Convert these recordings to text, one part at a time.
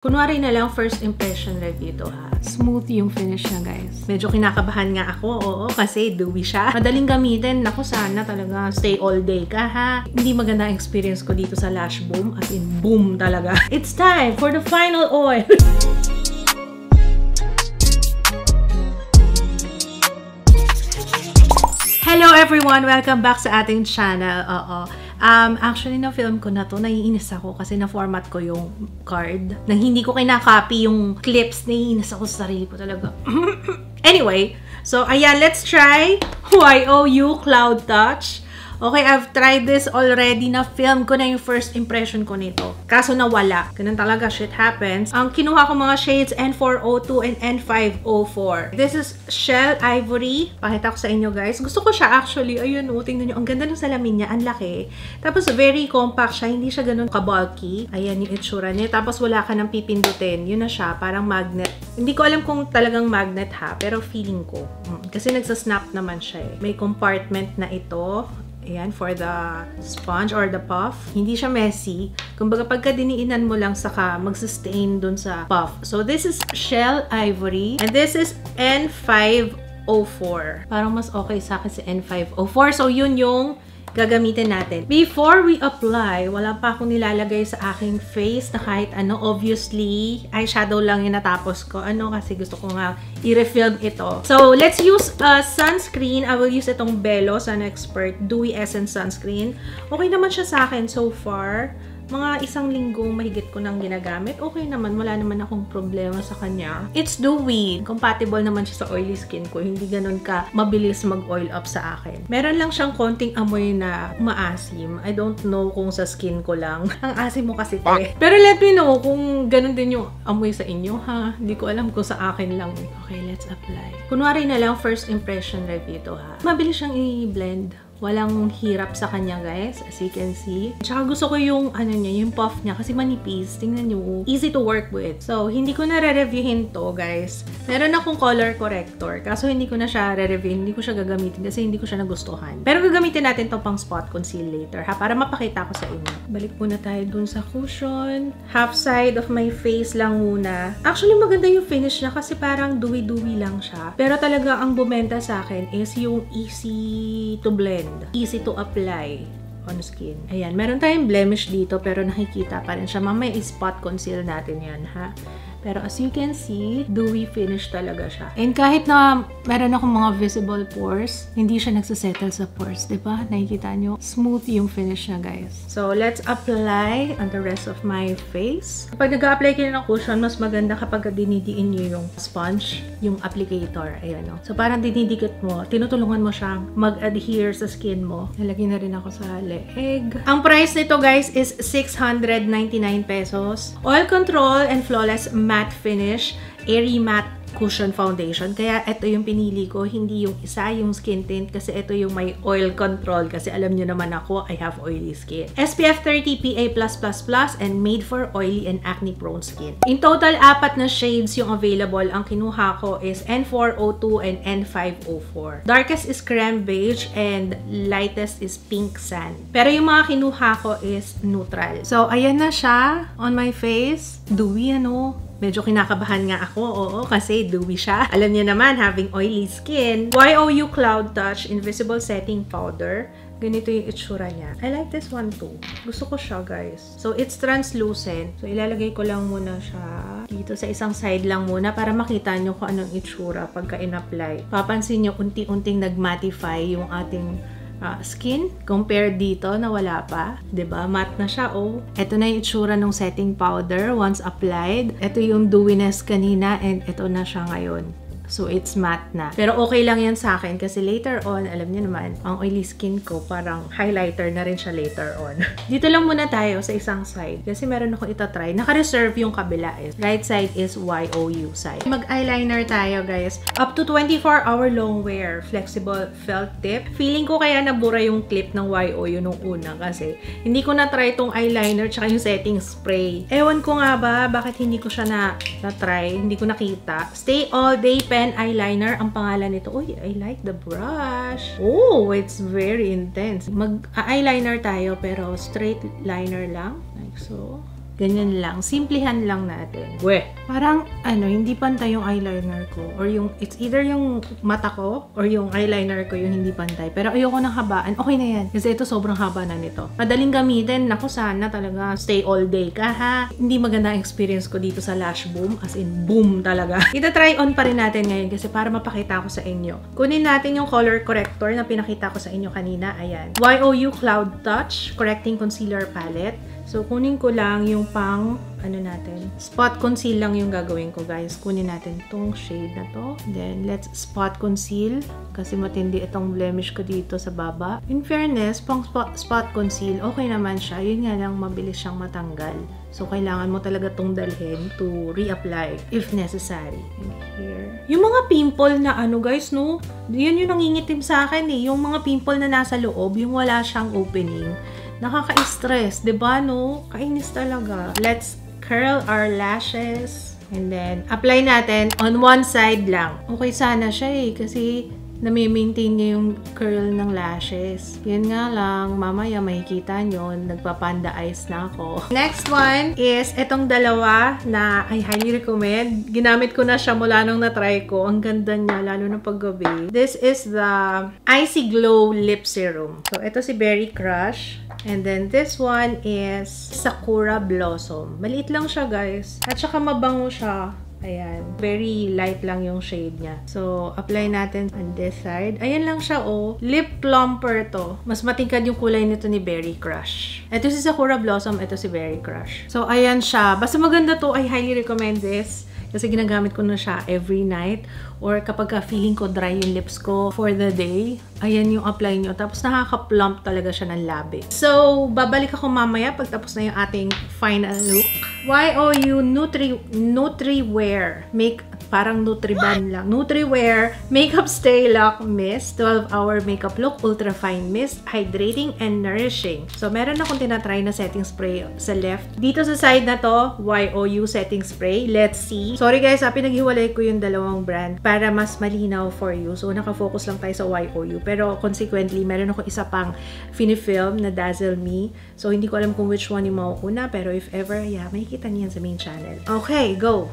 Kunwari na lang first impression review to ha. Smooth yung finish niya guys. Medyo kinakabahan nga ako, oo, kasi dewy siya. Madaling gamitin. Naku, sana talaga stay all day ka ha. Hindi maganda ang experience ko dito sa Lash Boom. As in, boom talaga. It's time for the final oil! Hello everyone! Welcome back sa ating channel. Actually, na-film ko na to. Naiinis ako kasi na-format ko yung card. Nang hindi ko kinakopy yung clips, naiinis ako sa sarili ko talaga. Anyway, so ayan, let's try YOU Cloud Touch. Okay, I've tried this already. Na-film ko na yung first impression ko nito. Kaso nawala. Ganun talaga, shit happens. Ang kinuha ko mga shades N402 and N504. This is Shell Ivory. Pakita ko sa inyo guys. Gusto ko siya actually. Ayun o, tingnan nyo. Ang ganda ng salamin niya. Ang laki. Tapos very compact siya. Hindi siya ganun ka-bulky. Ayan yung itsura niya. Tapos wala ka nang pipindutin. Yun na siya. Parang magnet. Hindi ko alam kung talagang magnet ha. Pero feeling ko. Kasi nagsasnap naman siya eh. May compartment na ito. Ayan, for the sponge or the puff. Hindi siya messy. Kumbaga, pagka diniinan mo lang saka magsustain dun sa puff. So, this is Shell Ivory. And this is N504. Parang mas okay sa akin si N504. So, yun yung gagamitin natin. Before we apply, wala pa akong nilalagay sa aking face na kahit ano. Obviously, eyeshadow lang yung natapos ko. Kasi gusto ko nga i-refilm ito. So, let's use sunscreen. I will use itong Belo Sun Expert Dewy Essence Sunscreen. Okay naman siya sa akin so far. Mga isang linggong mahigit ko nang ginagamit. Okay naman, wala naman akong problema sa kanya. It's dewy. Compatible naman siya sa oily skin ko. Hindi ganun ka mabilis mag-oil up sa akin. Meron lang siyang konting amoy na maasim. I don't know kung sa skin ko lang. Ang asim mo kasi te. Pero let me know kung ganun din yung amoy sa inyo ha. Hindi ko alam kung sa akin lang. Okay, let's apply. Kunwari na lang first impression review to ha. Mabilis siyang i-blend. Walang hirap sa kanya, guys. As you can see. Tsaka gusto ko yung, yung puff niya. Kasi manipis. Tingnan nyo. Easy to work with. So, hindi ko na re-reviewin to, guys. Meron akong color corrector. Kaso, hindi ko na siya re-review. Hindi ko siya gagamitin kasi hindi ko siya nagustuhan. Pero gagamitin natin to pang spot conceal later, ha? Para mapakita ko sa inyo. Balik muna tayo dun sa cushion. Half side of my face lang muna. Actually, maganda yung finish niya kasi parang dewy-dewy lang siya. Pero talaga, ang bumenta sa akin is yung easy to blend. Easy to apply on skin. Ayan, meron tayong blemish dito pero nakikita pa rin siya. Mamaya i-spot conceal natin yan, ha? Pero as you can see, dewy finish talaga siya. And kahit na meron akong mga visible pores, hindi siya nagsasettle sa pores, diba? Nakikita nyo? Smooth yung finish niya, guys. So, let's apply on the rest of my face. Kapag nag-a-apply kayo ng cushion, mas maganda kapag dinidiin nyo yung sponge, yung applicator. Ayan, no? So, parang dinidikit mo, tinutulungan mo siyang mag-adhere sa skin mo. Nalagay na rin ako sa leeg. Ang price nito, guys, is 699 pesos. Oil control and flawless matte finish, airy matte cushion foundation. Kaya ito yung pinili ko, hindi yung isa, yung skin tint, kasi ito yung may oil control. Kasi alam nyo naman ako, I have oily skin. SPF 30 PA+++ and made for oily and acne prone skin. In total, 4 na shades yung available. Ang kinuha ko is N402 and N504. Darkest is creme beige and lightest is pink sand. Pero yung mga kinuha ko is neutral. So, ayan na siya on my face. Dewy, medyo kinakabahan nga ako, oo, kasi dewy siya. Alam niyo naman, having oily skin. YOU Cloud Touch Invisible Setting Powder. Ganito yung itsura niya. I like this one too. Gusto ko siya, guys. So, it's translucent. So, ilalagay ko lang muna siya dito sa isang side lang muna para makita nyo kung anong itsura pagka in-apply. Papansin nyo, unti-unting nag-mattify yung ating skin compared dito na wala pa. 'Di ba? Matte na siya, oh. Ito na yung itsura ng setting powder once applied. Ito yung dewiness kanina and ito na siya ngayon. So, it's matte na. Pero okay lang yan sa akin kasi later on, alam niyo naman, ang oily skin ko, parang highlighter na rin siya later on. Dito lang muna tayo sa isang side kasi meron akong itatry. Naka-reserve yung kabila is. Right side is YOU side. Mag-eyeliner tayo, guys. Up to 24-hour long wear. Flexible felt tip. Feeling ko kaya nabura yung clip ng YOU nung una kasi hindi ko na-try itong eyeliner tsaka yung setting spray. Ewan ko nga ba, bakit hindi ko siya na-try, hindi ko nakita. Stay all day pen eyeliner ang pangalan nito. Uy, I like the brush. Oh, it's very intense. Mag-eyeliner tayo pero straight liner lang. Like so. Ganyan lang. Simplihan lang natin. Weh! Parang, hindi pantay yung eyeliner ko. Or it's either yung mata ko or yung eyeliner ko yung hindi pantay. Pero ayoko ng habaan. Okay na yan. Kasi ito sobrang haba na nito. Madaling gamitin. Naku, sana talaga stay all day ka, ha? Hindi maganda ang experience ko dito sa Lash Boom. As in, boom talaga. Ita-try on pa rin natin ngayon kasi para mapakita ko sa inyo. Kunin natin yung color corrector na pinakita ko sa inyo kanina. Ayan. YOU Cloud Touch Correcting Concealer Palette. So, kunin ko lang yung pang, spot conceal lang yung gagawin ko, guys. Kunin natin tong shade na to. Then, let's spot conceal. Kasi matindi itong blemish ko dito sa baba. In fairness, pang spot conceal, okay naman siya. Yun nga lang, mabilis siyang matanggal. So, kailangan mo talaga tong dalhin to reapply if necessary. And here. Yung mga pimple na guys, no? Yun yung nangingitim sa akin eh. Yung mga pimple na nasa loob, yung wala siyang opening. Nakaka-stress, diba, no? Kainis talaga. Let's curl our lashes. And then, apply natin on one side lang. Okay sana siya eh, kasi nami-maintain niya yung curl ng lashes. Yan nga lang, mamaya makikita nyo, nagpapanda eyes na ako. Next one is itong dalawa na I highly recommend. Ginamit ko na siya mula nung na-try ko. Ang ganda niya, lalo na paggabi. This is the Icy Glow Lip Serum. So, ito si Berry Crush. And then, this one is Sakura Blossom. Maliit lang siya, guys. At saka mabango siya. Ayan. Very light lang yung shade niya. So, apply natin on this side. Ayan lang siya, oh. Lip plumper to. Mas matingkad yung kulay nito ni Berry Crush. Ito si Sakura Blossom. Ito si Berry Crush. So, ayan siya. Basta maganda to. I highly recommend this. Kasi ginagamit ko na siya every night. Or kapag feeling ko dry yung lips ko for the day, ayan yung apply nyo. Tapos nakaka-plump talaga siya ng labi. So, babalik ako mamaya pagtapos na yung ating final look. YOU Nutriwear parang Nutriban lang. Nutriwear Makeup Stay Lock Mist 12-hour makeup look, ultra fine mist, hydrating and nourishing. So, meron akong tinatry na setting spray sa left. Dito sa side na to, YOU setting spray. Let's see. Sorry guys, pinaghiwalay ko yung dalawang brand para mas malinaw for you. So, nakafocus lang tayo sa YOU. Pero, consequently, meron ako isa pang Finifilm na Dazzle Me. So, hindi ko alam kung which one yung mauuna. Pero, if ever, yeah, makikita niyan sa main channel. Okay, go!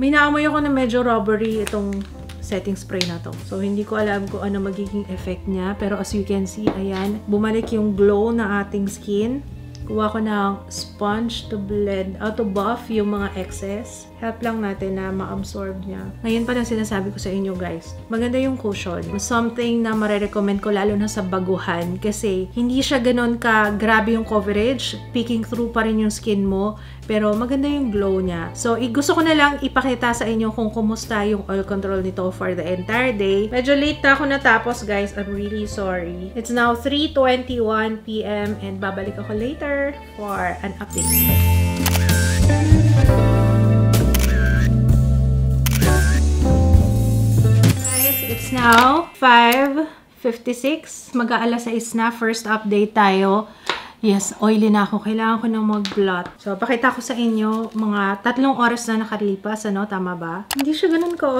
May naamoy ako na medyo rubbery itong setting spray na to. So, hindi ko alam kung ano magiging effect niya. Pero as you can see, ayan, bumalik yung glow ng ating skin. Kuha ko ng sponge to blend, to buff yung mga excess. Help lang natin na ma-absorb niya. Ngayon pa lang sinasabi ko sa inyo, guys. Maganda yung cushion. Something na marirecommend ko lalo na sa baguhan kasi hindi siya ganun ka grabe yung coverage. Peeking through pa rin yung skin mo. Pero maganda yung glow niya. So, gusto ko na lang ipakita sa inyo kung kumusta yung oil control nito for the entire day. Medyo late na ako natapos, guys. I'm really sorry. It's now 3:21 p.m. and babalik ako later for an update. Guys, it's now 5:56. Mag-aalas 6 na. First update tayo. Yes, oily na ako. Kailangan ko nang mag-blot. So, pakita ko sa inyo, mga 3 oras na nakalipas, tama ba? Hindi siya ganun ka,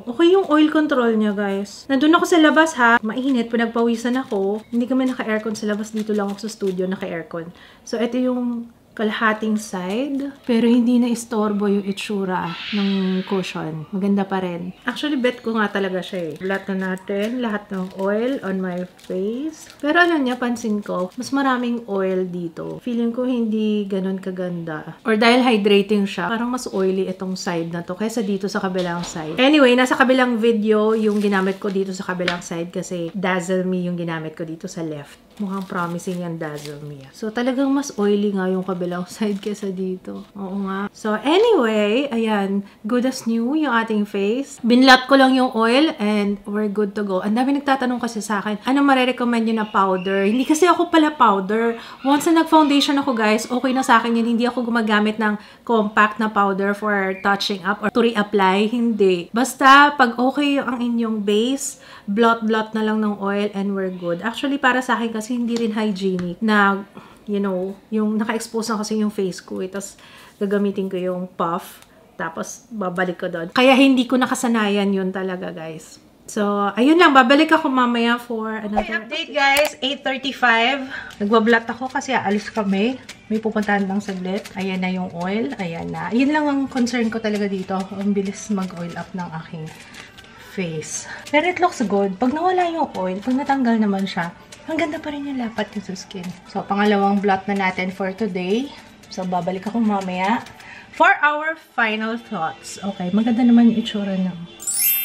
okay yung oil control niya, guys. Nandun ako sa labas, ha? Mainit, pinagpawisan ako. Hindi kami naka-aircon sa labas. Dito lang ako sa studio, naka-aircon. So, ito yung kalahating side, pero hindi na istorbo yung itsura ng cushion. Maganda pa rin. Actually, bet ko nga talaga siya eh. Blot na natin lahat ng oil on my face. Pero alam niya, pansin ko, mas maraming oil dito. Feeling ko hindi ganun kaganda. Or dahil hydrating siya, parang mas oily itong side na to kaysa dito sa kabilang side. Anyway, nasa kabilang video yung ginamit ko dito sa kabilang side kasi Dazzle Me yung ginamit ko dito sa left. Mukhang promising yung Dazzle Me. So, talagang mas oily nga yung kabilang side kesa dito. Oo nga. So, anyway, ayan. Good as new yung ating face. Binlot ko lang yung oil and we're good to go. Ang dami nagtatanong kasi sa akin, ano marirecommend nyo na powder? Hindi kasi ako pala powder. Once na nag-foundation ako, guys, okay na sa akin yun. Hindi ako gumagamit ng compact na powder for touching up or to reapply. Hindi. Basta, pag okay ang inyong base, blot na lang ng oil and we're good. Actually, para sa akin kasi hindi rin hygienic na, yung naka-expose na kasi yung face ko. Tapos, gagamitin ko yung puff. Tapos, babalik ko doon. Kaya hindi ko nakasanayan yun talaga, guys. So, ayun lang. Babalik ako mamaya for another update, guys. 8:35. Nagbablot ako kasi aalis kami. May pupuntahan lang saglit. Ayan na yung oil. Ayan na. Yun lang ang concern ko talaga dito. Ang bilis mag-oil up ng aking face. Pero it looks good. Pag nawala yung oil, pag natanggal naman siya, ang ganda pa rin yung lapat yung sa skin. So, pangalawang blot na natin for today. So, babalik ako mamaya for our final thoughts. Okay, maganda naman yung itsura niya.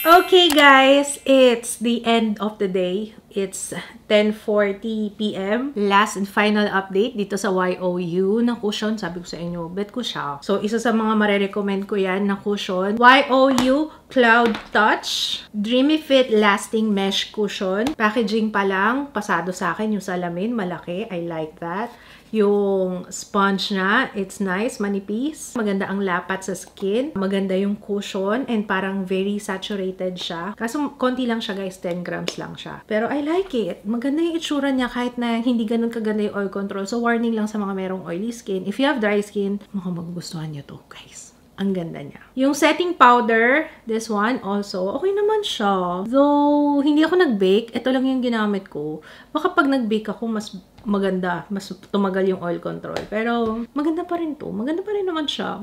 Okay, guys, it's the end of the day. It's 10:40 p.m. Last and final update dito sa YOU na cushion. Sabi ko sa inyo, bet ko siya. So, isa sa mga marerecommend ko yan na cushion. YOU Cloud Touch Dreamy Fit Lasting Mesh Cushion. Packaging pa lang, pasado sa akin yung salamin. Malaki. I like that. Yung sponge na, it's nice, manipis. Maganda ang lapat sa skin. Maganda yung cushion and parang very saturated siya. Kaso konti lang siya, guys, 10 grams lang siya. Pero I like it. Maganda yung itsura niya kahit na hindi ganun kaganda yung oil control. So warning lang sa mga merong oily skin. If you have dry skin, mukhang magugustuhan niyo to, guys. Ang ganda niya. Yung setting powder, this one also, okay naman siya. Though, hindi ako nag-bake. Ito lang yung ginamit ko. Baka pag nag-bake ako, mas maganda. Mas tumagal yung oil control. Pero, maganda pa rin to. Maganda pa rin naman siya.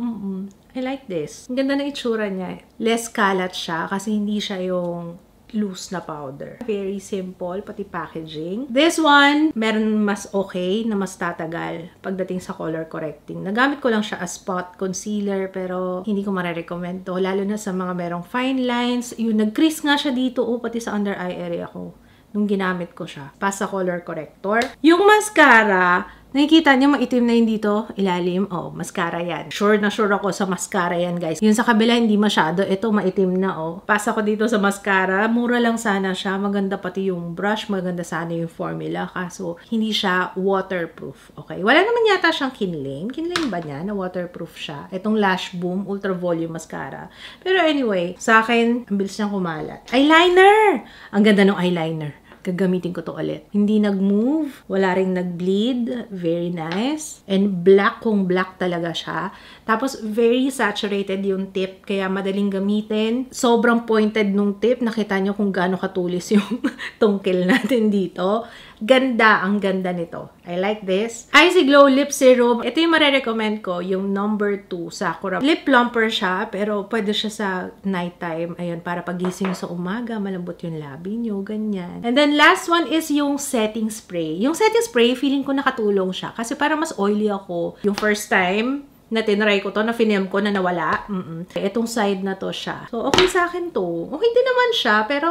I like this. Ang ganda ng itsura niya. Less kalat siya kasi hindi siya yung loose na powder. Very simple, pati packaging. This one, meron mas okay, na mas tatagal pagdating sa color correcting. Nagamit ko lang siya as spot concealer, pero hindi ko marirecommend to. Lalo na sa mga merong fine lines. Yung nag-crease nga siya dito, pati sa under eye area ko. Nung ginamit ko siya. Pa sa color corrector. Yung mascara, nakikita niyo maitim na yun dito, ilalim. Oh, mascara yan. Sure na sure ako sa mascara yan, guys. Yung sa kabila, hindi masyado. Ito, maitim na, oh. Pasa ko dito sa mascara. Mura lang sana siya. Maganda pati yung brush. Maganda sana yung formula. Kaso, hindi siya waterproof. Okay? Wala naman yata siyang kinling. Kinling ba niya na waterproof siya? Itong Lash Boom Ultra Volume Mascara. Pero anyway, sa akin, ang bilis niyang kumalat. Eyeliner! Ang ganda ng eyeliner. Gagamitin ko to ulit. Hindi nag-move. Wala ring nag-bleed. Very nice. And black kung black talaga siya. Tapos, very saturated yung tip. Kaya madaling gamitin. Sobrang pointed nung tip. Nakita nyo kung gaano katulis yung tungkil natin dito. Ganda. Ang ganda nito. I like this. Icy Glow Lip Serum. Ito yung marerecommend ko. Yung number 2. Sakura. Lip plumper siya. Pero pwede siya sa nighttime. Ayun, para pagising sa umaga. Malambot yung labi nyo. Ganyan. And then, last one is yung setting spray. Yung setting spray, feeling ko nakatulong siya. Kasi parang mas oily ako. Yung first time na tinry ko to, na film ko na nawala. Itong side na to siya. So, okay sa akin to. Okay din naman siya, pero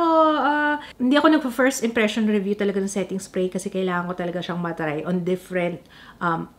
hindi ako nagpa-first impression review talaga ng setting spray kasi kailangan ko talaga siyang matry on different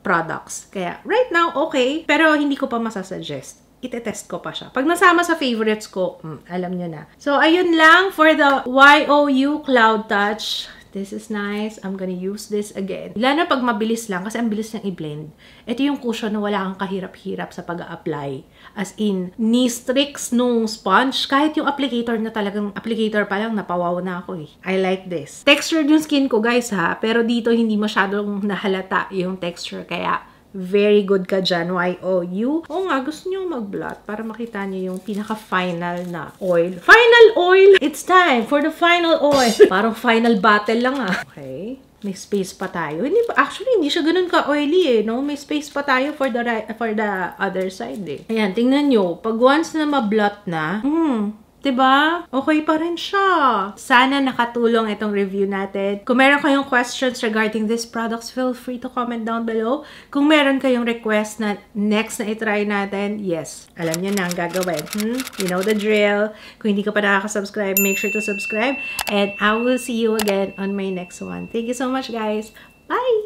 products. Kaya, right now, okay. Pero hindi ko pa masasuggest. Itetest ko pa siya. Pag nasama sa favorites ko, alam nyo na. So, ayun lang for the YOU Cloud Touch. This is nice. I'm gonna use this again. Lalo na pag mabilis lang, kasi ang bilis niyang i-blend. Ito yung cushion na wala kang kahirap-hirap sa pag-a-apply. As in, ni-strix nung sponge. Kahit yung applicator na talagang applicator pa lang, napawaw na ako eh. I like this. Textured yung skin ko, guys, ha. Pero dito, hindi masyadong nahalata yung texture. Kaya, very good ka dyan, YOU. Oo nga, gusto nyo mag-blot para makita nyo yung pinaka-final na oil. Final oil! It's time for the final oil. Parang final battle lang ah. Okay. May space pa tayo. Actually, hindi siya ganun ka-oily eh, no? May space pa tayo for the other side eh. Ayan, tingnan nyo. Pag once na ma-blot na, diba? Okay pa rin siya. Sana nakatulong itong review natin. Kung meron kayong questions regarding these products, feel free to comment down below. Kung meron kayong request na next na itry natin, yes, alam niyo na ang gagawin. You know the drill. Kung hindi ka pa nakaka-subscribe, make sure to subscribe. And I will see you again on my next one. Thank you so much, guys. Bye!